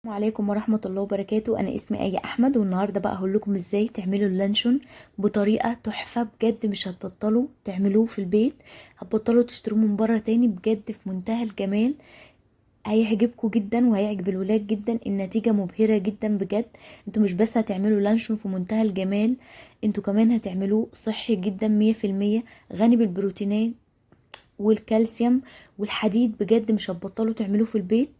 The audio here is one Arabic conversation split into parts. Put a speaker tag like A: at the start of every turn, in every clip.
A: السلام عليكم ورحمة الله وبركاته. أنا اسمي آية أحمد، والنهاردة بقى هقول لكم إزاي تعملوا اللانشون بطريقة تحفة. بجد مش هتبطلوا تعملوه في البيت، هتبطلوا تشتروه من بره تاني. بجد في منتهى الجمال، هيعجبكم جدا وهيعجب الولاد جدا. النتيجة مبهرة جدا بجد. انتوا مش بس هتعملوا لانشون في منتهى الجمال، انتوا كمان هتعملوه صحي جدا 100%، غني بالبروتينات والكالسيوم والحديد. بجد مش هتبطلوا تعملوه في البيت.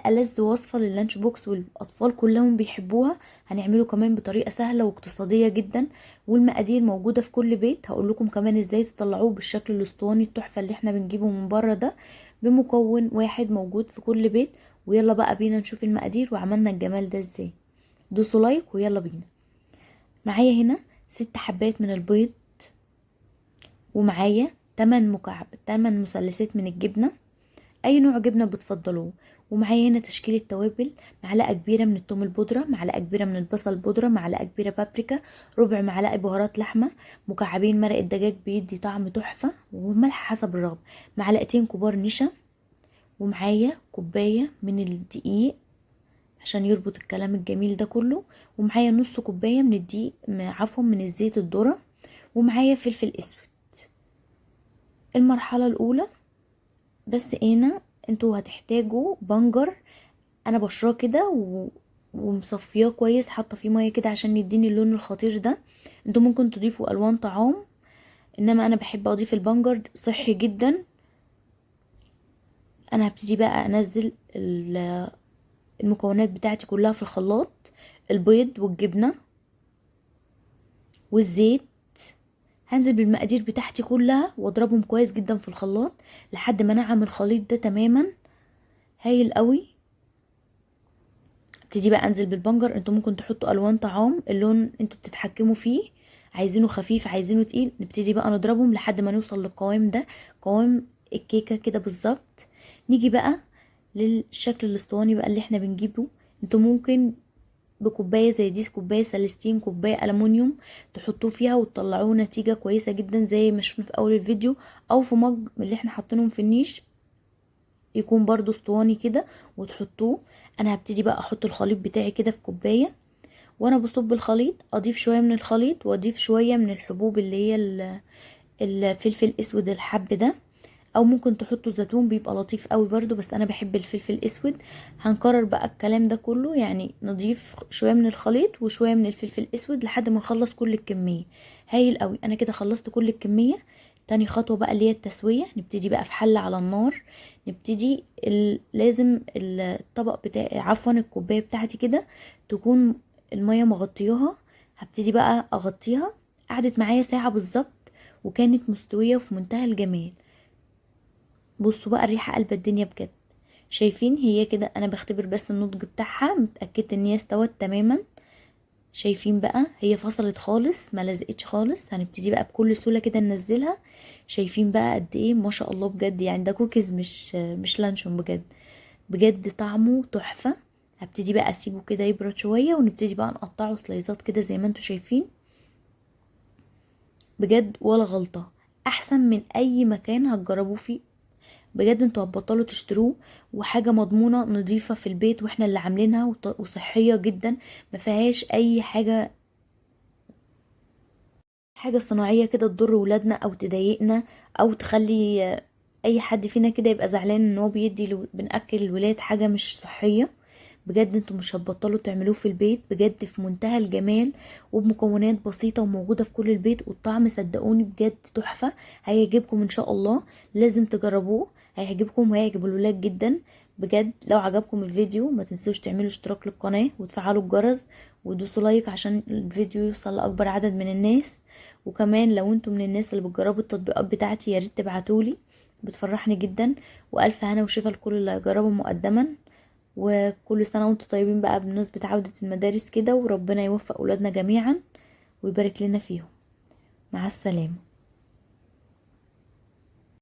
A: ألذ وصفة لللانش بوكس والأطفال كلهم بيحبوها. هنعمله كمان بطريقة سهلة واقتصادية جدا، والمقادير موجودة في كل بيت. هقول لكم كمان ازاي تطلعوه بالشكل الاسطواني التحفة اللي احنا بنجيبه من بره ده، بمكون واحد موجود في كل بيت. ويلا بقى بينا نشوف المقادير وعملنا الجمال ده ازاي. دوسوا لايك ويلا بينا. معايا هنا 6 حبات من البيض، ومعايا 8 مثلثات من الجبنة، اي نوع جبنه بتفضلوه. ومعايا هنا تشكيله توابل: معلقه كبيره من الثوم البودره، معلقه كبيره من البصل البودره، معلقه كبيره بابريكا، ربع معلقه بهارات لحمه، مكعبين مرق الدجاج بيدي طعم تحفه، وملح حسب الرغبه، معلقتين كبار نشا، ومعايا كوبايه من الدقيق عشان يربط الكلام الجميل ده كله، ومعايا نص كوبايه من الدقيق، عفوا من الزيت الذره، ومعايا فلفل اسود. المرحله الاولى بس هنا انتوا هتحتاجوا بنجر. انا بشراه كده ومصفياه كويس، حاطه فيه ميه كده عشان يديني اللون الخطير ده. انتوا ممكن تضيفوا الوان طعام، انما انا بحب اضيف البنجر، صحي جدا. انا هبتدي بقى انزل المكونات بتاعتي كلها في الخلاط: البيض والجبنه والزيت. هنزل بالمقادير بتاعتي كلها واضربهم كويس جدا في الخلاط لحد ما انعم الخليط ده تماما. هايل قوي. ابتدي بقى انزل بالبنجر. انتوا ممكن تحطوا الوان طعام، اللون انتوا بتتحكموا فيه، عايزينه خفيف عايزينه تقيل. نبتدي بقى نضربهم لحد ما نوصل للقوام ده، قوام الكيكه كده بالظبط. نيجي بقى للشكل الاسطواني بقى اللي احنا بنجيبه. انتوا ممكن بكوبايه زي دي، كوبايه سلستين، كوبايه الومنيوم، تحطوه فيها وتطلعوه نتيجه كويسه جدا زي ما شفنا في اول الفيديو، او في مج من اللي احنا حاطينهم في النيش يكون برضو اسطواني كده وتحطوه. انا هبتدي بقى احط الخليط بتاعي كده في كوبايه، وانا بصب الخليط اضيف شويه من الخليط واضيف شويه من الحبوب اللي هي الفلفل الاسود الحب ده، او ممكن تحطوا زيتون بيبقى لطيف قوي برضو، بس انا بحب الفلفل الاسود. هنكرر بقى الكلام ده كله، يعني نضيف شويه من الخليط وشويه من الفلفل الاسود لحد ما نخلص كل الكميه. هايل قوي. انا كده خلصت كل الكميه. تاني خطوه بقى اللي هي التسويه. نبتدي بقى في حله على النار. نبتدي لازم الطبق بتاع، عفوا الكوبايه بتاعتي كده تكون الميه مغطياها. هبتدي بقى اغطيها. قعدت معايا ساعه بالظبط وكانت مستويه وفي منتهى الجمال. بصوا بقى الريحه قلب الدنيا بجد. شايفين هي كده؟ انا بختبر بس النضج بتاعها، متاكده ان هي استوت تماما. شايفين بقى هي فصلت خالص، ما لزقتش خالص. هنبتدي بقى بكل سهوله كده ننزلها. شايفين بقى قد ايه؟ ما شاء الله بجد. يعني ده كوكيز مش لانشون بجد. بجد طعمه تحفه. هبتدي بقى اسيبه كده يبرد شويه، ونبتدي بقى نقطعه سلايزات كده زي ما انتوا شايفين. بجد ولا غلطه، احسن من اي مكان هتجربوه فيه. بجد انتوا هتبطلوا تشتروه، وحاجة مضمونة نظيفة في البيت واحنا اللي عاملينها، وصحية جدا. ما فيهاش اي حاجة صناعية كده تضر ولادنا او تضايقنا، او تخلي اي حد فينا كده يبقى زعلان ان هو بنأكل الولاد حاجة مش صحية. بجد انتوا مش هتبطلوا تعملوه في البيت. بجد في منتهى الجمال، وبمكونات بسيطة وموجودة في كل البيت، والطعم صدقوني بجد تحفة. هيعجبكم ان شاء الله. لازم تجربوه، هيعجبكم وهيعجب الولاد جدا. بجد لو عجبكم الفيديو ما تنسوش تعملوا اشتراك للقناة وتفعلوا الجرس ودوسوا لايك عشان الفيديو يوصل لأكبر عدد من الناس. وكمان لو انتم من الناس اللي بتجربوا التطبيقات بتاعتي ياريت تبعتولي، بتفرحني جدا. والف هنا وشفا لكل اللي هيجربوا مقدما. وكل سنة وانتم طيبين بقى بمناسبة عودة المدارس كده، وربنا يوفق أولادنا جميعا ويبارك لنا فيهم. مع السلامة.